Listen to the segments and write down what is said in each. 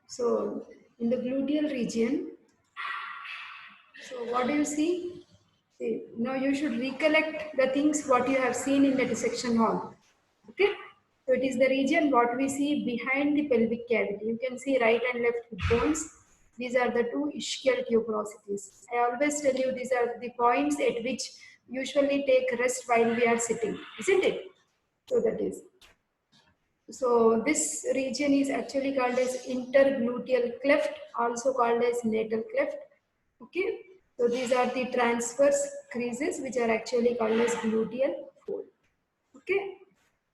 So in the gluteal region, so what do you see? See, now you should recollect the things what you have seen in the dissection hall. Okay. So it is the region what we see behind the pelvic cavity. You can see right and left hip bones. These are the two ischial tuberosities. I always tell you these are the points at which usually take rest while we are sitting, isn't it? So that is. So this region is actually called as intergluteal cleft, also called as natal cleft. Okay. So these are the transverse creases which are actually called as gluteal fold. Okay.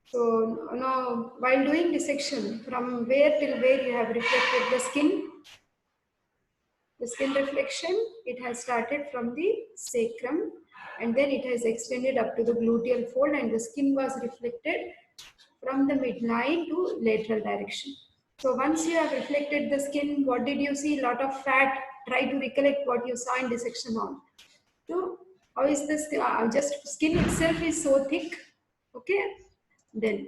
So now while doing dissection, from where till where you have reflected the skin? The skin reflection, it has started from the sacrum and then it has extended up to the gluteal fold and the skin was reflected from the midline to lateral direction. So once you have reflected the skin, what did you see? Lot of fat. Try to recollect what you saw in dissection hall. So how is this? Just skin itself is so thick. Okay. Then,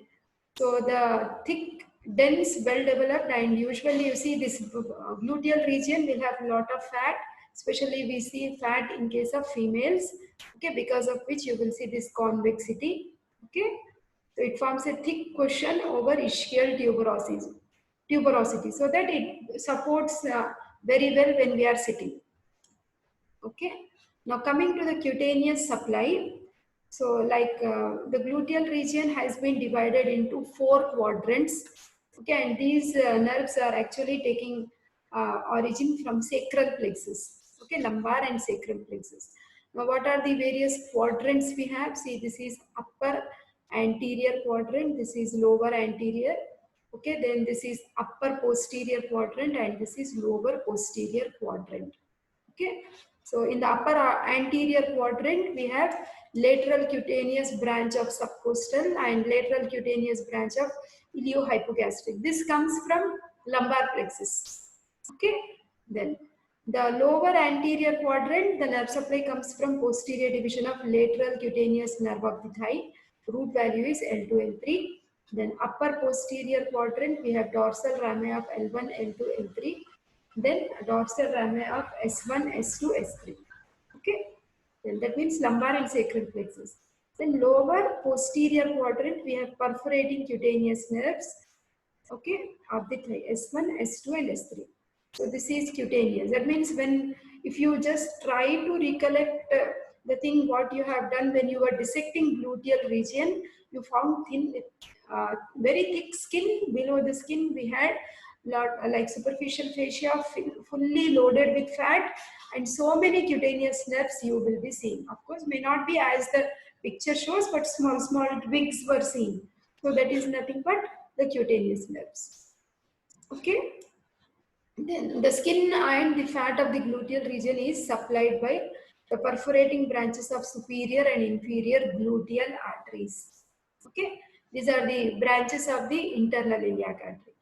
so the thick, dense, well developed, and usually you see this gluteal region will have a lot of fat. Especially we see fat in case of females. Okay, because of which you will see this convexity. Okay. So it forms a thick cushion over ischial tuberosity, so that it supports very well when we are sitting. Okay. Now coming to the cutaneous supply. So like the gluteal region has been divided into 4 quadrants. Okay, and these nerves are actually taking origin from sacral plexus. Okay, lumbar and sacral plexus. Now what are the various quadrants we have? See, this is upper anterior quadrant, this is lower anterior. Okay, then this is upper posterior quadrant and this is lower posterior quadrant. Okay, so in the upper anterior quadrant, we have lateral cutaneous branch of subcostal and lateral cutaneous branch of iliohypogastric. This comes from lumbar plexus. Okay, then the lower anterior quadrant, the nerve supply comes from posterior division of lateral cutaneous nerve of the thigh. Root value is L2, L3. Then upper posterior quadrant, we have dorsal rami of L1, L2, L3. Then dorsal rami of S1, S2, S3. Okay, then that means lumbar and sacral plexus. Then lower posterior quadrant, we have perforating cutaneous nerves. Okay, of the thigh, S1, S2, and S3. So this is cutaneous. That means when, if you just try to recollect the thing what you have done when you were dissecting gluteal region, you found thin, very thick skin. Below the skin we had lot, like superficial fascia fully loaded with fat, and so many cutaneous nerves you will be seeing. Of course, may not be as the picture shows, but small twigs were seen. So that is nothing but the cutaneous nerves. Okay. Then the skin and the fat of the gluteal region is supplied by the perforating branches of superior and inferior gluteal arteries. Okay, these are the branches of the internal iliac artery,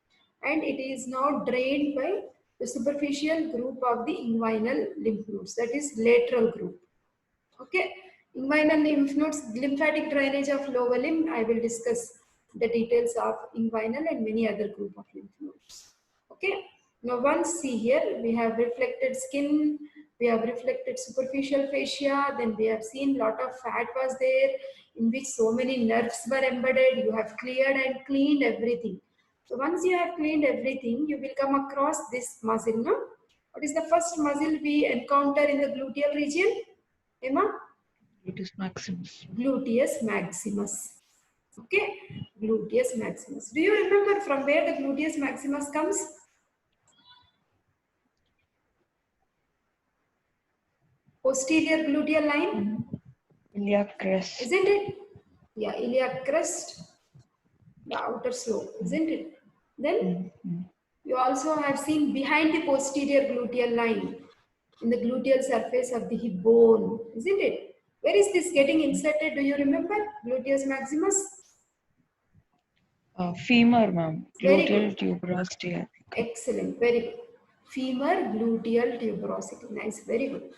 and it is now drained by the superficial group of the inguinal lymph nodes, that is lateral group. Okay, inguinal lymph nodes, lymphatic drainage of lower limb. I will discuss the details of inguinal and many other group of lymph nodes. Okay, now once see here, we have reflected skin, we have reflected superficial fascia, then we have seen lot of fat was there in which so many nerves were embedded. You have cleared and cleaned everything. So once you have cleaned everything, you will come across this muscle. No? What is the first muscle we encounter in the gluteal region? Emma? Gluteus maximus. Gluteus maximus. Okay, gluteus maximus. Do you remember from where the gluteus maximus comes? Posterior gluteal line? Iliac crest. Isn't it? Yeah, iliac crest, the outer slope, isn't it? Then you also have seen behind the posterior gluteal line in the gluteal surface of the hip bone, isn't it? Where is this getting inserted? Do you remember? Gluteus maximus? Femur, ma'am. Very Gluteal good. tuberosity. Excellent. Very good. Femur gluteal tuberosity. Nice. Very good.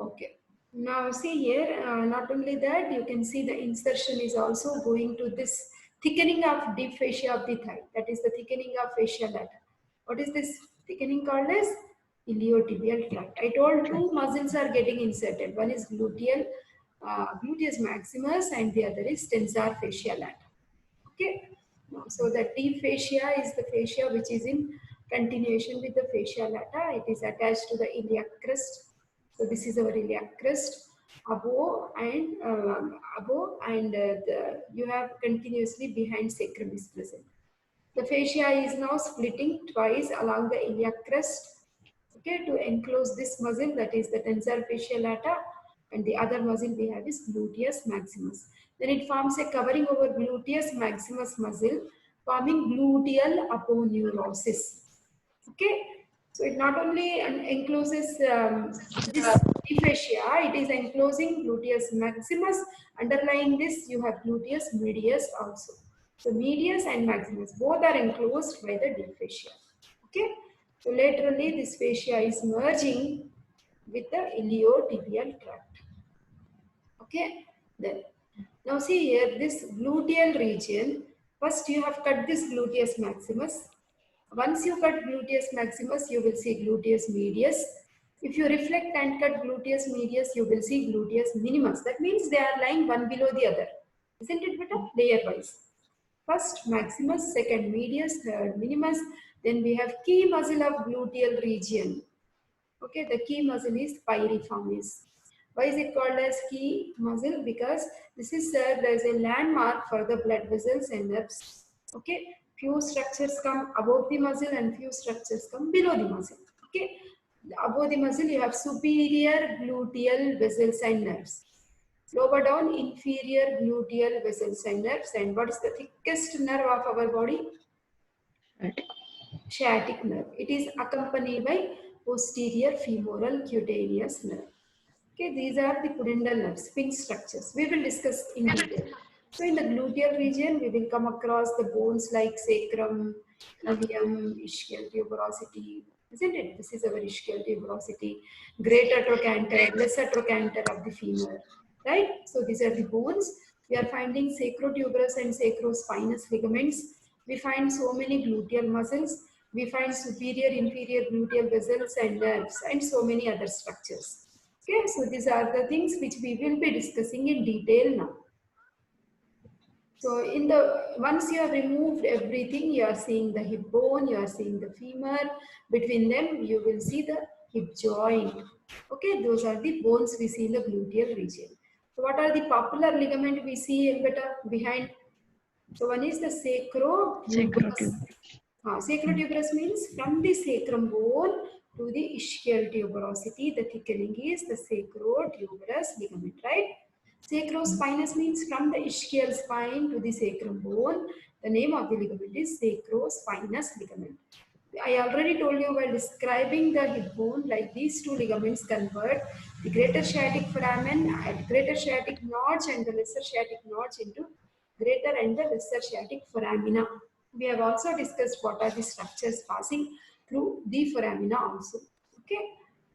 Okay. Now see here, not only that, you can see the insertion is also going to this thickening of deep fascia of the thigh. That is the thickening of fascia lata. What is this thickening called as iliotibial tract. I told two muscles are getting inserted. One is gluteus maximus, and the other is tensor fascia lata. Okay. So the deep fascia is the fascia which is in continuation with the fascia lata. It is attached to the iliac crest. So this is our iliac crest. Above and you have continuously behind sacrum is present. The fascia is now splitting twice along the iliac crest, okay, to enclose this muscle, that is the tensor fascia lata, and the other muscle we have is gluteus maximus. Then it forms a covering over gluteus maximus muscle, forming gluteal aponeurosis. Okay, so it not only encloses this fascia, it is enclosing gluteus maximus. Underlying this, you have gluteus medius also. So medius and maximus both are enclosed by the deep fascia. Okay, so laterally this fascia is merging with the iliotibial tract. Okay, then now see here this gluteal region. First you have cut this gluteus maximus. Once you cut gluteus maximus, you will see gluteus medius. If you reflect and cut gluteus medius, you will see gluteus minimus. That means they are lying one below the other. Isn't it better? Layer wise. First maximus, second medius, third minimus. Then we have key muscle of gluteal region. Okay, the key muscle is piriformis. Why is it called as key muscle? Because this is served as a landmark for the blood vessels and nerves. Okay, few structures come above the muscle and few structures come below the muscle. Okay, above the muscle you have superior gluteal vessels and nerves. Lower down inferior gluteal vessels and nerves. And what is the thickest nerve of our body? Sciatic nerve. It is accompanied by posterior femoral cutaneous nerve. Okay, these are the pudendal nerves, pin structures. We will discuss in detail. So in the gluteal region, we will come across the bones like sacrum, ilium, ischial tuberosity. Isn't it? This is our ischial tuberosity, greater trochanter, lesser trochanter of the femur. Right? So these are the bones. We are finding sacrotuberous and sacrospinous ligaments. We find so many gluteal muscles. We find superior, inferior gluteal vessels and nerves and so many other structures. Okay, so these are the things which we will be discussing in detail now. So once you have removed everything, you are seeing the hip bone, you are seeing the femur. Between them, you will see the hip joint. Okay, those are the bones we see in the gluteal region. So what are the popular ligament we see in behind? So one is the sacrotuberous. Sacrotuberous means from the sacrum bone to the ischial tuberosity, the thickening is the sacrotuberous ligament, right? Sacrospinous means from the ischial spine to the sacrum bone. The name of the ligament is sacrospinous ligament. I already told you while describing the hip bone, like these two ligaments convert the greater sciatic foramen at greater sciatic notch and the lesser sciatic notch into greater and the lesser sciatic foramina. We have also discussed what are the structures passing through the foramina also. Okay.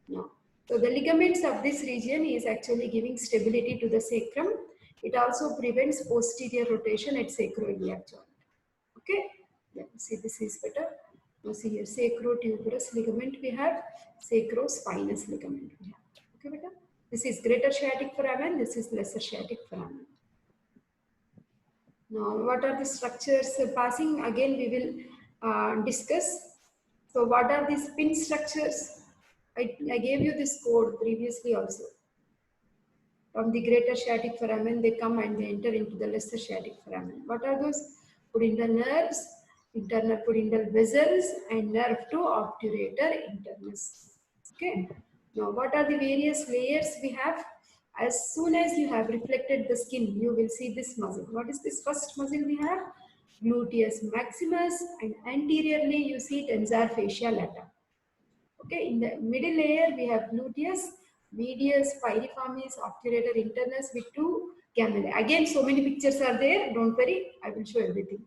Now, so the ligaments of this region is actually giving stability to the sacrum. It also prevents posterior rotation at sacroiliac joint. Okay. Let me see, this is better. Now see here, sacrotuberous ligament we have, sacrospinous ligament we have. Okay, beta? This is greater sciatic foramen, this is lesser sciatic foramen. Now, what are the structures passing? Again, we will discuss. So, what are these pin structures? I gave you this code previously also. From the greater sciatic foramen, they come and they enter into the lesser sciatic foramen. What are those? Pudendal nerves, internal pudendal vessels, and nerve to obturator internus. Okay. Now, what are the various layers we have? As soon as you have reflected the skin, you will see this muscle. What is this first muscle we have? Gluteus maximus, and anteriorly you see tensor fascia lata. Okay, in the middle layer we have gluteus, medius, piriformis, obturator internus with two gamellae. Again, so many pictures are there. Don't worry, I will show everything.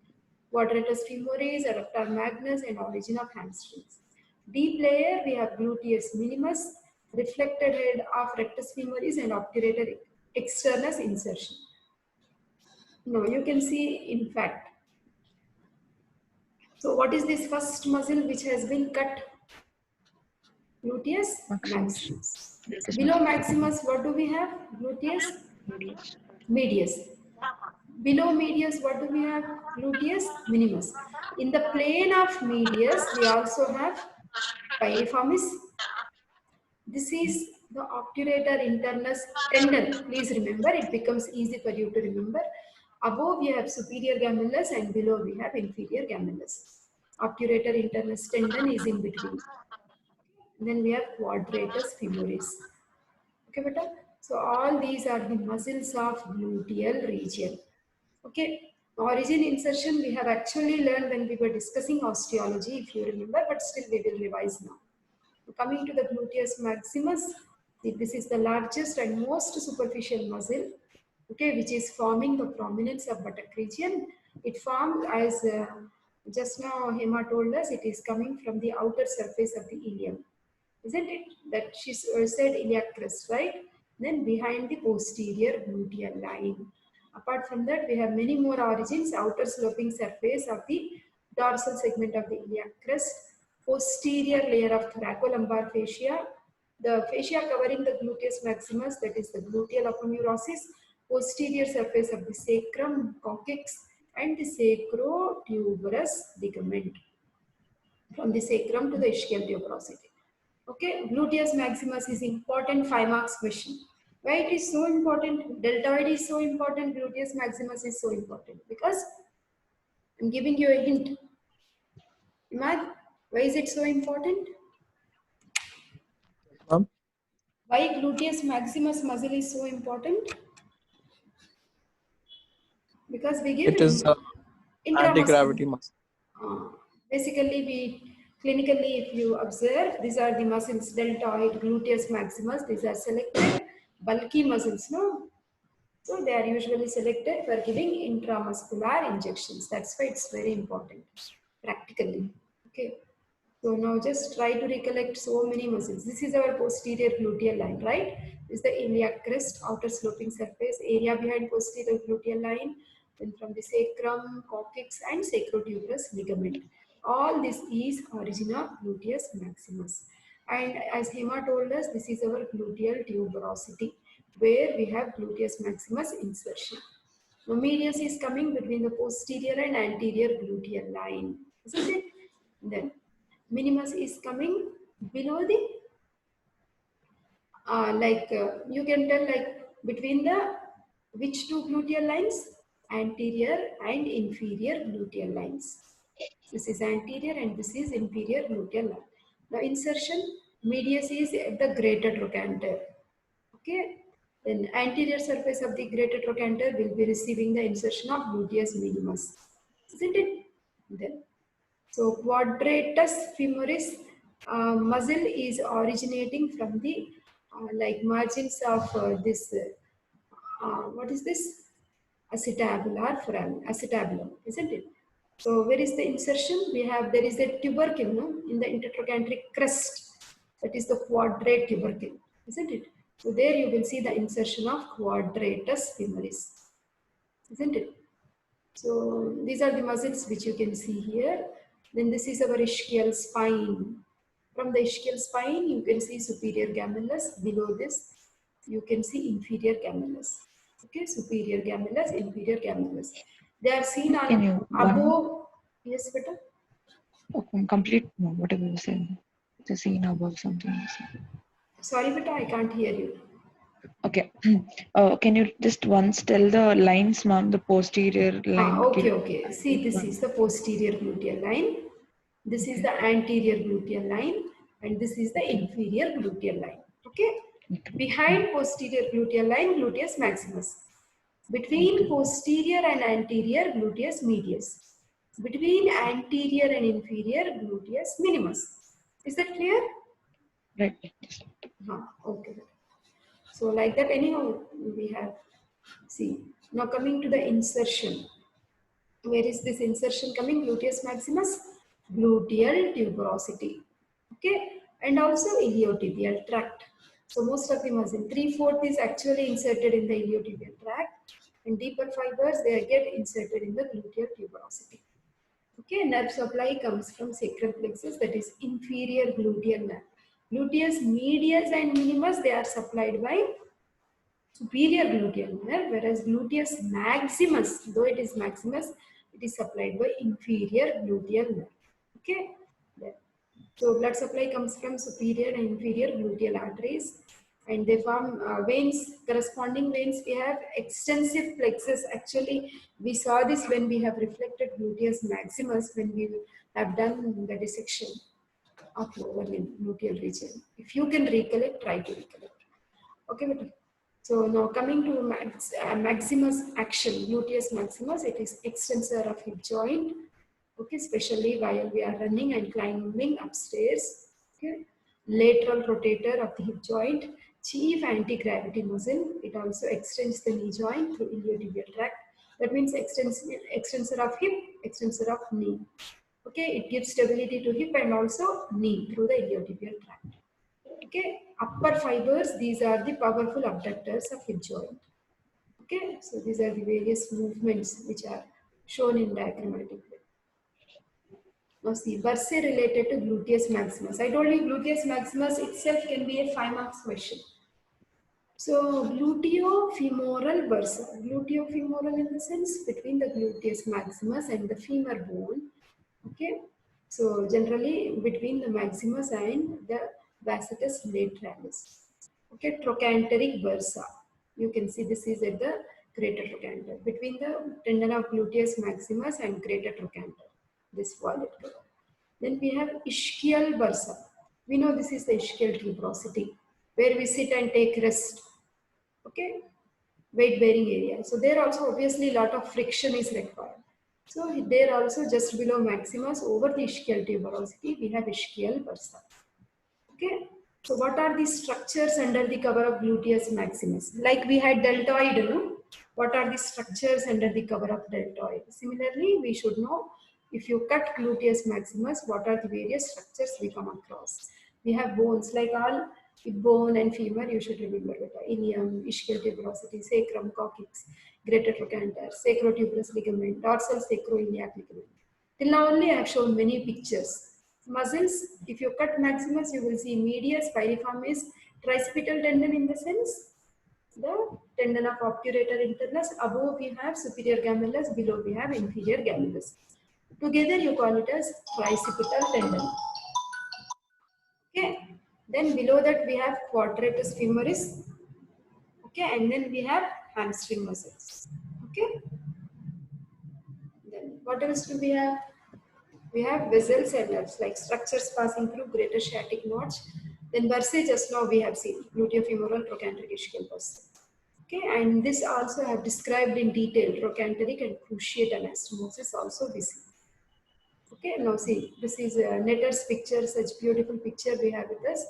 Quadratus femoris, adductor magnus, and origin of hamstrings. Deep layer we have gluteus minimus, reflected head of rectus femoris, and obturator externus insertion. Now you can see in fact. So what is this first muscle which has been cut? Gluteus Maximus. maximus. Gluteus Below maximus. maximus, what do we have? Gluteus Medius. medius. Below medius, what do we have? Gluteus minimus. In the plane of medius, we also have piriformis. This is the obturator internus tendon. Please remember, it becomes easy for you to remember. Above we have superior gemellus and below we have inferior gemellus. Obturator internus tendon is in between. Then we have quadratus femoris. Okay, beta? So all these are the muscles of gluteal region. Okay, origin insertion we have actually learned when we were discussing osteology, if you remember, but still we will revise now. Coming to the gluteus maximus, this is the largest and most superficial muscle, okay, which is forming the prominence of buttock region. It formed as just now Hema told us, it is coming from the outer surface of the ilium, isn't it? That she said iliac crest, right? Then behind the posterior gluteal line. Apart from that, we have many more origins: outer sloping surface of the dorsal segment of the iliac crest, posterior layer of thoracolumbar fascia, the fascia covering the gluteus maximus, that is the gluteal aponeurosis, posterior surface of the sacrum, coccyx, and the sacrotuberous ligament from the sacrum to the ischial tuberosity. Okay, gluteus maximus is important 5 marks question. Why it is so important? Deltoid is so important, gluteus maximus is so important because I'm giving you a hint. Imad, why is it so important? Ma'am, Why gluteus maximus muscle is so important? Because we give it is intramuscular. anti-gravity muscle. Basically, we clinically, if you observe, these are the muscles: deltoid, gluteus maximus. These are selected bulky muscles, no? So they are usually selected for giving intramuscular injections. That's why it's very important practically. Okay. So now just try to recollect so many muscles. This is our posterior gluteal line, right? This is the iliac crest, outer sloping surface, area behind posterior gluteal line, then from the sacrum, coccyx, and sacrotuberous ligament. All this is origin of gluteus maximus. And as Hema told us, this is our gluteal tuberosity, where we have gluteus maximus insertion. Now, medius is coming between the posterior and anterior gluteal line, isn't it? Then minimus is coming below the you can tell like between the which two gluteal lines, anterior and inferior gluteal lines. This is anterior and this is inferior gluteal line. Now insertion, medius is at the greater trochanter. Okay, then anterior surface of the greater trochanter will be receiving the insertion of gluteus minimus, isn't it? Then so quadratus femoris muscle is originating from the like margins of this what is this, acetabular foramen, acetabulum, isn't it? So where is the insertion? We have, there is a tubercle, no, in the intertrochanteric crest, that is the quadrate tubercle, isn't it? So there you will see the insertion of quadratus femoris, isn't it? So these are the muscles which you can see here. Then this is our ischial spine. From the ischial spine, you can see superior gemellus. Below this, you can see inferior gemellus. Okay, superior gemellus, inferior gemellus. They are seen on Can you above. Yes, beta. complete whatever you said? The scene above something. Sorry, beta, I can't hear you. Okay. Can you just once tell the lines, ma'am? The posterior line. Okay, okay. See, this is the posterior gluteal line. This is the anterior gluteal line, and this is the inferior gluteal line. Okay. Behind posterior gluteal line, gluteus maximus. Between posterior and anterior, gluteus medius. Between anterior and inferior, gluteus minimus. Is that clear? Right. Okay. So like that, anyhow, we have, see, now coming to the insertion. Where is this insertion coming? Gluteus maximus, gluteal tuberosity. Okay, and also iliotibial tract. So most of the muscle, 3/4 is actually inserted in the iliotibial tract, and deeper fibers they get inserted in the gluteal tuberosity. Okay, nerve supply comes from sacral plexus, that is inferior gluteal nerve. Gluteus medius and minimus, they are supplied by superior gluteal nerve, whereas gluteus maximus, though it is maximus, it is supplied by inferior gluteal nerve. Okay. There. So blood supply comes from superior and inferior gluteal arteries, and they form veins. Corresponding veins, we have extensive plexus. Actually, we saw this when we have reflected gluteus maximus, when we have done the dissection of lower limb gluteal region. If you can recollect, try to recollect. Okay, but so now coming to maximus action, gluteus maximus, it is extensor of hip joint. Okay, especially while we are running and climbing upstairs. Okay, lateral rotator of the hip joint, chief anti-gravity muscle. It also extends the knee joint through iliotibial tract. That means extensor of hip, extensor of knee. Okay, it gives stability to hip and also knee through the iliotibial tract. Okay, upper fibers, these are the powerful abductors of hip joint. Okay, so these are the various movements which are shown in diagrammatic way. Now see, bursae related to gluteus maximus. I told you gluteus maximus itself can be a 5 marks question. So gluteofemoral bursa. Gluteofemoral in the sense between the gluteus maximus and the femur bone. Okay, so generally between the maximus and the vastus lateralis. Okay, trochanteric bursa. You can see this is at the greater trochanter between the tendon of gluteus maximus and greater trochanter. This violet color. Then we have ischial bursa. We know this is the ischial tuberosity where we sit and take rest. Okay, weight bearing area. So there also obviously a lot of friction is required. So there also just below maximus over the ischial tuberosity we have ischial bursa. Okay. So what are the structures under the cover of gluteus maximus? Like we had deltoid, no? What are the structures under the cover of deltoid? Similarly, we should know if you cut gluteus maximus, what are the various structures we come across? We have bones, like all with bone and femur, you should remember ilium, ischial tuberosity, sacrum, coccyx, greater trochanter, sacrotuberous ligament, dorsal sacroiliac ligament. Till now only I have shown many pictures. Muscles, if you cut maximus, you will see medius, piriformis, tricipital tendon in the sense, the tendon of obturator internus. Above we have superior gemellus, below we have inferior gemellus. Together you call it as tricipital tendon. Okay. Then below that we have quadratus femoris. Okay, and then we have hamstring muscles. Okay. Then what else do we have? We have vessels and nerves, like structures passing through greater sciatic notch. Then bursae, just now we have seen gluteofemoral trochanteric ischial bursa. Okay, and this also I have described in detail, trochanteric and cruciate anastomosis also we see. Okay, now see, this is Netter's picture, such beautiful picture we have with us.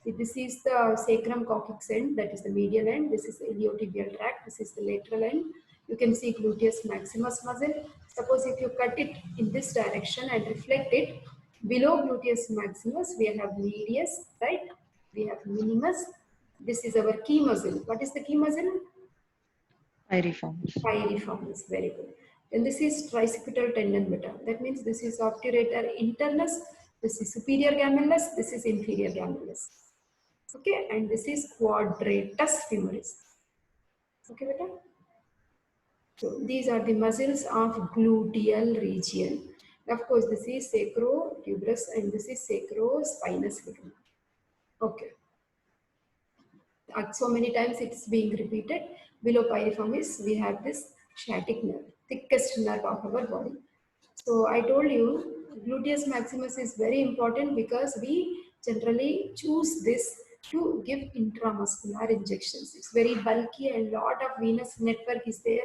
See, this is the sacrum coccyx end, that is the medial end. This is the iliotibial tract, this is the lateral end. You can see gluteus maximus muscle. Suppose if you cut it in this direction and reflect it, below gluteus maximus, we have medius, right? We have minimus. This is our key muscle. What is the key muscle? Piriformis. Piriformis, very good. Then this is tricipital tendon beta. That means this is obturator internus, this is superior gemellus, this is inferior gemellus. Okay, and this is quadratus femoris. Okay, beta? So these are the muscles of gluteal region. Of course, this is sacrotuberous and this is sacrospinous ligament. Okay. So many times it's being repeated. Below piriformis, we have this sciatic nerve, thickest nerve of our body. So I told you, gluteus maximus is very important because we generally choose this to give intramuscular injections. It's very bulky and lot of venous network is there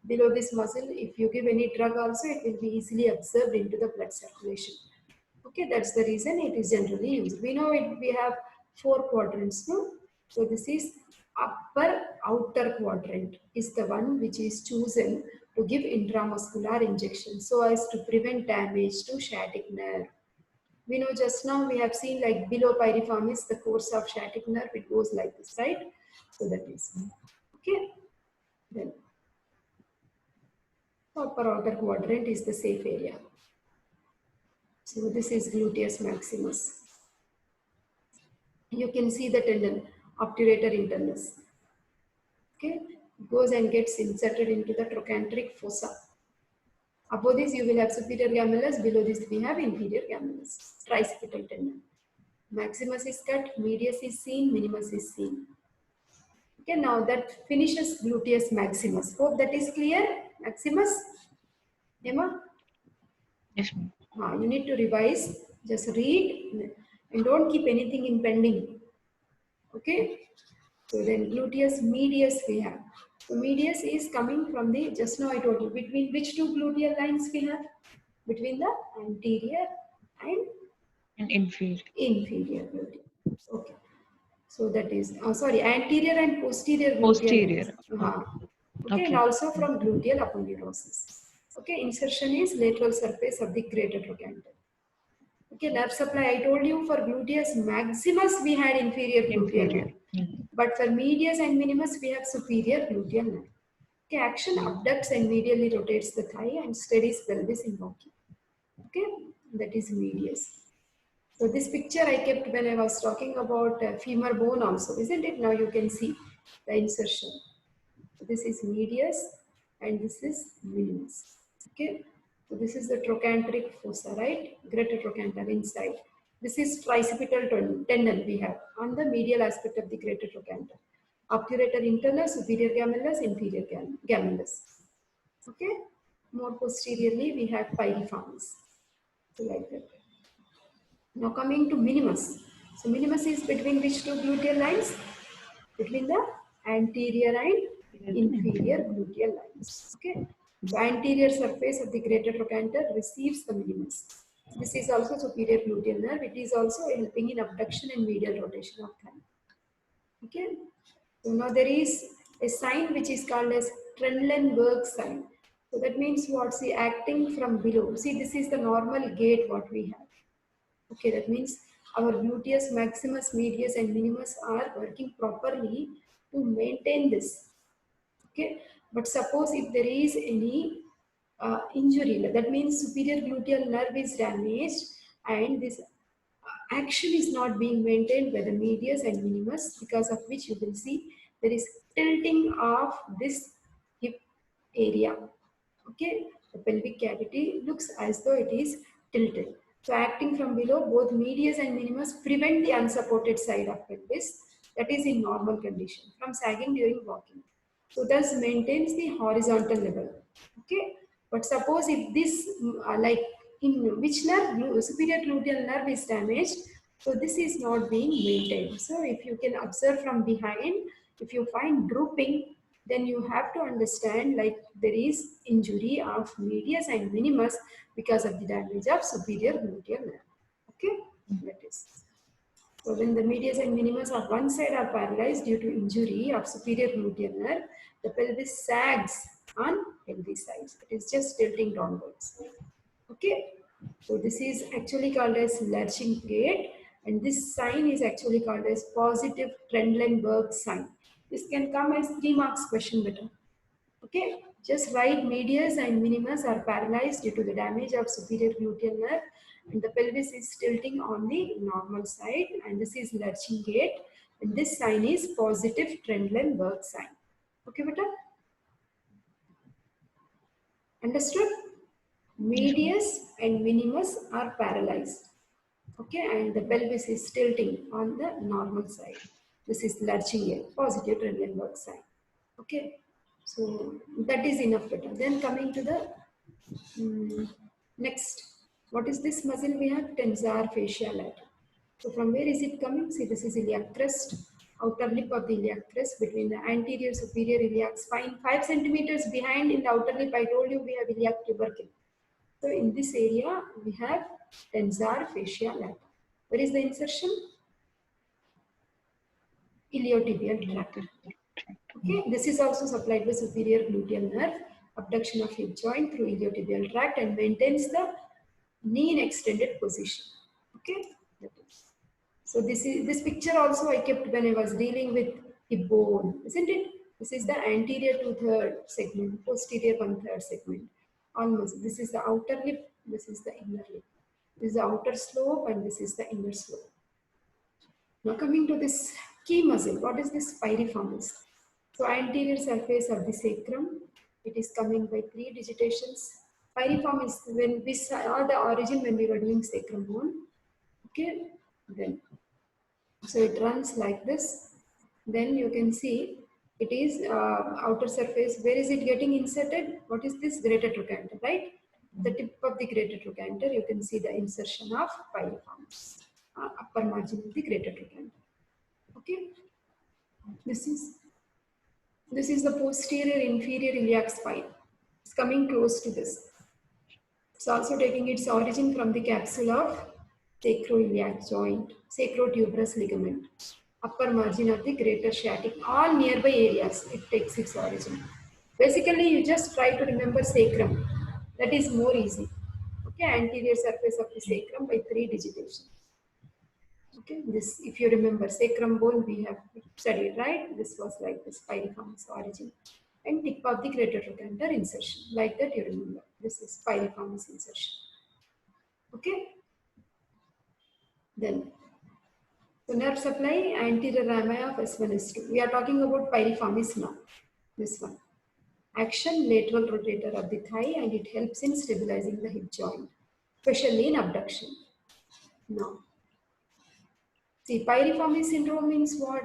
below this muscle. If you give any drug also, it will be easily absorbed into the blood circulation. Okay, that's the reason it is generally used. We know it, we have 4 quadrants, no? So this is upper outer quadrant is the one which is chosen to give intramuscular injection so as to prevent damage to sciatic nerve. We know just now we have seen like below piriformis, the course of sciatic nerve, it goes like this, right? So that is, okay. Then upper outer quadrant is the safe area. So this is gluteus maximus. You can see the tendon, obturator internus. Okay, goes and gets inserted into the trochanteric fossa. Above this, you will have superior gemellus. Below this, we have inferior gemellus, tricipital tendon. Maximus is cut, medius is seen, minimus is seen. Okay, now that finishes gluteus maximus. Hope that is clear. Maximus, Emma? Yes, ma'am. You need to revise. Just read and don't keep anything in pending. Okay. So then gluteus medius we have. So medius is coming from the, just now I told you, between which two gluteal lines we have? Between the anterior and And inferior. inferior gluteal. Okay. So that is, sorry, anterior and posterior gluteal lines. Posterior. Okay, and Okay. also from gluteal aponeurosis. Okay, insertion is lateral surface of the greater trochanter. Okay, nerve supply, I told you for gluteus maximus we had inferior gluteal Inferior. nerve. But for medius and minimus we have superior gluteal nerve. Okay, action abducts and medially rotates the thigh and steadies pelvis in walking. Okay, that is medius. So this picture I kept when I was talking about femur bone also, isn't it? Now you can see the insertion. This is medius and this is minimus. Okay, so this is the trochanteric fossa, right? Greater trochanter inside. This is tricipital tendon we have on the medial aspect of the greater trochanter. Obturator internus, superior gemellus, inferior gemellus. Okay, more posteriorly we have piriformis. So like that. Now coming to minimus. So minimus is between which two gluteal lines? Between the anterior and inferior gluteal lines. Okay. So anterior surface of the greater trochanter receives the minimus. This is also superior gluteal nerve. It is also helping in abduction and medial rotation of thigh. Okay. So now there is a sign which is called as Trendelenburg sign. So that means what? See, acting from below. See, this is the normal gait what we have. Okay, that means our gluteus maximus, medius and minimus are working properly to maintain this. Okay, but suppose if there is any injury, that means superior gluteal nerve is damaged and this action is not being maintained by the medius and minimus, because of which you will see there is tilting of this hip area. Okay, the pelvic cavity looks as though it is tilted. So acting from below, both medius and minimus prevent the unsupported side of pelvis, that is in normal condition, from sagging during walking. So thus maintains the horizontal level. Okay, but suppose if this like in which nerve, superior gluteal nerve is damaged, so this is not being maintained. So if you can observe from behind, if you find drooping, then you have to understand like there is injury of medius and minimus because of the damage of superior gluteal nerve. Okay, that is. So when the medius and minimus of one side are paralyzed due to injury of superior gluteal nerve, the pelvis sags on healthy sides. It is just tilting downwards. Okay, so this is actually called as lurching gait, and this sign is actually called as positive Trendelenburg sign. This can come as 3 marks question better. Okay, just write medius and minimus are paralyzed due to the damage of superior gluteal nerve and the pelvis is tilting on the normal side, and this is lurching gait, and this sign is positive Trendelenburg sign. Okay, beta? Understood? Medius and minimus are paralyzed. Okay, and the pelvis is tilting on the normal side. This is lurching gait, positive Trendelenburg sign. Okay, so that is enough better. Then coming to the next, what is this muscle we have? Tensor fascia lata. So from where is it coming? See, this is iliac crest, outer lip of the iliac crest between the anterior superior iliac spine. 5 centimeters behind in the outer lip, I told you we have iliac tubercle. So in this area, we have tensor fascia lata. Where is the insertion? Iliotibial tract. Okay, this is also supplied by superior gluteal nerve, abduction of hip joint through iliotibial tract and maintains the knee in extended position. Okay, so this picture also I kept when I was dealing with hip bone, isn't it? This is the anterior 2/3 segment, posterior 1/3 segment. Almost. This is the outer lip, this is the inner lip. This is the outer slope and this is the inner slope. Now coming to this key muscle, what is this piriformis? So anterior surface of the sacrum, it is coming by three digitations. Piriformis, when we saw the origin when we were doing sacrum bone, okay, then so it runs like this. Then you can see it is outer surface. Where is it getting inserted? What is this? Greater trochanter, right? The tip of the greater trochanter, you can see the insertion of piriformis, upper margin of the greater trochanter. Okay, this is the posterior inferior iliac spine. It's coming close to this. It's also taking its origin from the capsule of sacroiliac joint, sacrotuberous ligament, upper margin of the greater sciatic, all nearby areas. It takes its origin. Basically, you just try to remember sacrum. That is more easy. Okay, anterior surface of the sacrum by three digitation. Okay, this, if you remember, sacrum bone we have studied, right? This was like this piriformis origin. And tip of the greater trochanter insertion. Like that you remember. This is piriformis insertion. Okay? Then, so nerve supply, anterior rami of S1, S2. We are talking about piriformis now. This one. Action, lateral rotator of the thigh, and it helps in stabilizing the hip joint, especially in abduction. Now, see, piriformis syndrome means what?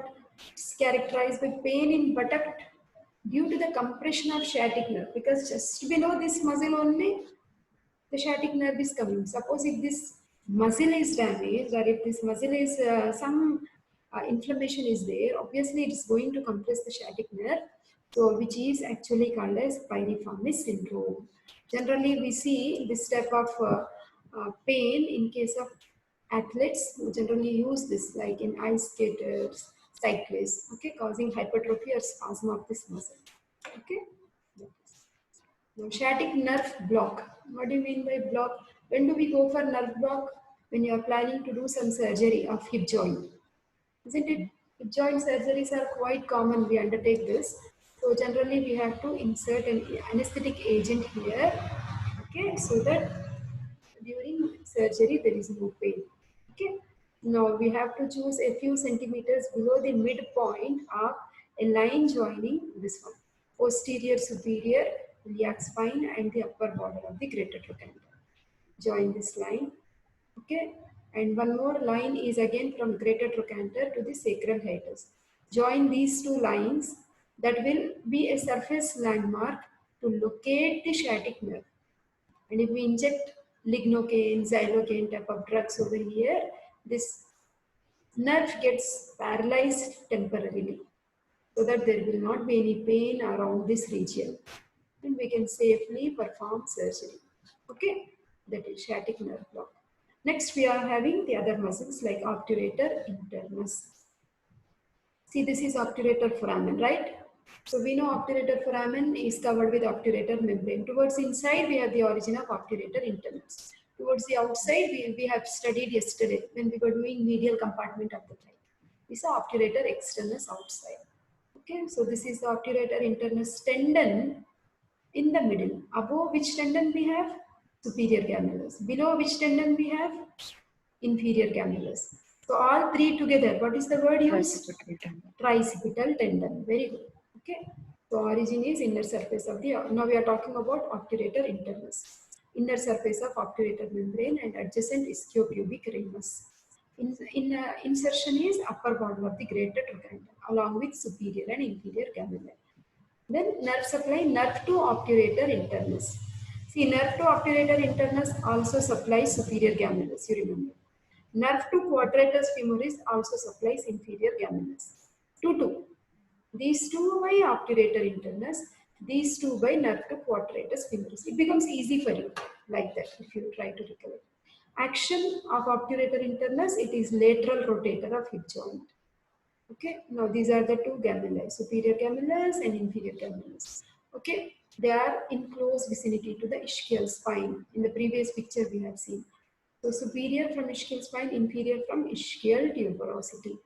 It's characterized by pain in buttock due to the compression of sciatic nerve, because just below this muscle only, the sciatic nerve is coming. Suppose if this muscle is damaged, or if this muscle is some inflammation is there, obviously it is going to compress the sciatic nerve, so which is actually called as piriformis syndrome. Generally, we see this type of pain in case of athletes who generally use this, like in ice skaters, cyclists, okay, causing hypertrophy or spasm of this muscle. Okay. Now, sciatic nerve block. What do you mean by block? When do we go for nerve block? When you are planning to do some surgery of hip joint, isn't it? Hip joint surgeries are quite common. We undertake this. So generally, we have to insert an anesthetic agent here, okay, so that during surgery there is no pain. Okay. Now we have to choose a few centimeters below the midpoint of a line joining this one, posterior superior iliac spine and the upper border of the greater trochanter. Join this line. Okay. And one more line is again from greater trochanter to the sacral hiatus. Join these two lines. That will be a surface landmark to locate the sciatic nerve. And if we inject lignocaine, xylocaine type of drugs over here, this nerve gets paralyzed temporarily so that there will not be any pain around this region. And we can safely perform surgery. Okay, that is sciatic nerve block. Next, we are having the other muscles like obturator internus. See, this is obturator foramen, right? So we know obturator foramen is covered with obturator membrane. Towards inside, we have the origin of obturator internus. Towards the outside, we have studied yesterday when we were doing medial compartment of the thigh. This is obturator externus outside. Okay, so this is the obturator internus tendon in the middle. Above which tendon we have? Superior gemellus. Below which tendon we have? Inferior gemellus. So all three together, what is the word used? Tricipital tendon. Tricipital tendon. Very good. Okay. So origin is inner surface of the, now we are talking about obturator internus. Inner surface of obturator membrane and adjacent ischiopubic ramus. Insertion is upper border of the greater trochanter along with superior and inferior gemellus. Then nerve supply, nerve to obturator internus. See, nerve to obturator internus also supplies superior gemellus, you remember. Nerve to quadratus femoris also supplies inferior gemellus. 2. These two by obturator internus, these two by nerve to quadratus femoris. It becomes easy for you like that if you try to recollect. Action of obturator internus, it is lateral rotator of hip joint. Okay, now these are the two gemellus, superior gemellus and inferior gemellus. Okay, they are in close vicinity to the ischial spine. In the previous picture we have seen. So superior from ischial spine, inferior from ischial tuberosity.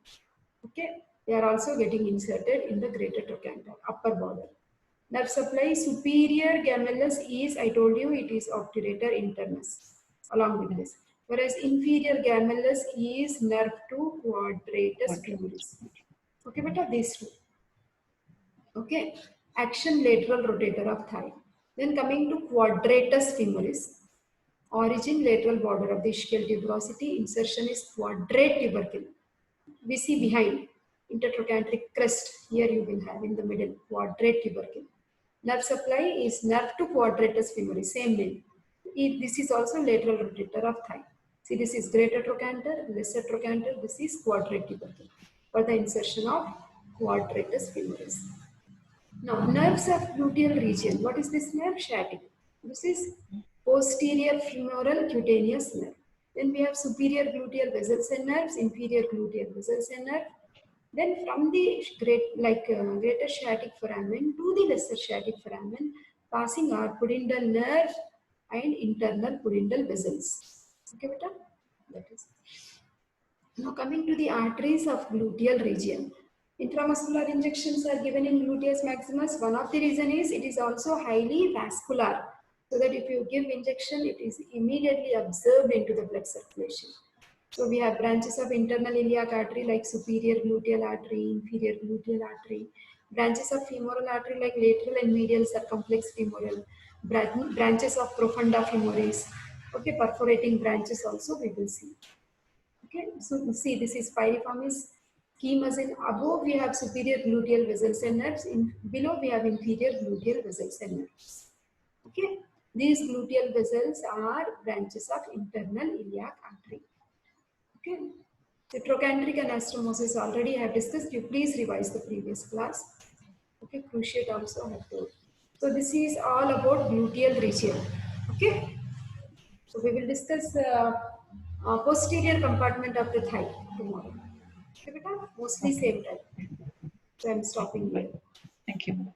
Okay, they are also getting inserted in the greater trochanter, upper border. Nerve supply, superior gemellus is, I told you, it is obturator internus along with this. whereas inferior gemellus is nerve to quadratus Quadratus. femoris. Okay, beta, these two. Okay, action lateral rotator of thigh. Then coming to quadratus femoris, origin lateral border of the ischial tuberosity, insertion is quadrate tubercle. We see behind intertrochanteric crest, here you will have in the middle quadrate tubercle. Nerve supply is nerve to quadratus femoris, same name. This is also lateral rotator of thigh. See, this is greater trochanter, lesser trochanter, this is quadrate tubercle for the insertion of quadratus femoris. Now, nerves of gluteal region. What is this nerve? Sciatic. This is posterior femoral cutaneous nerve. Then we have superior gluteal vessels and nerves, inferior gluteal vessels and nerve. Then from the greater sciatic foramen to the lesser sciatic foramen, passing our pudendal nerve and internal pudendal vessels. Okay, beta? That is. Now coming to the arteries of gluteal region. Intramuscular injections are given in gluteus maximus. One of the reason is it is also highly vascular. So that if you give injection, it is immediately absorbed into the blood circulation. So we have branches of internal iliac artery like superior gluteal artery, inferior gluteal artery, branches of femoral artery like lateral and medial circumflex femoral, branches of profunda femoris, okay, perforating branches also we will see. Okay, so see, this is piriformis schema. In above we have superior gluteal vessels and nerves. In below we have inferior gluteal vessels and nerves. Okay, these gluteal vessels are branches of internal iliac artery. Okay, the trochanteric anastomosis already I have discussed. You please revise the previous class. Okay, cruciate also I have told. So this is all about gluteal region. Okay. So we will discuss posterior compartment of the thigh tomorrow. Okay, beta? Mostly Okay. same time. So I am stopping Bye. here. Thank you.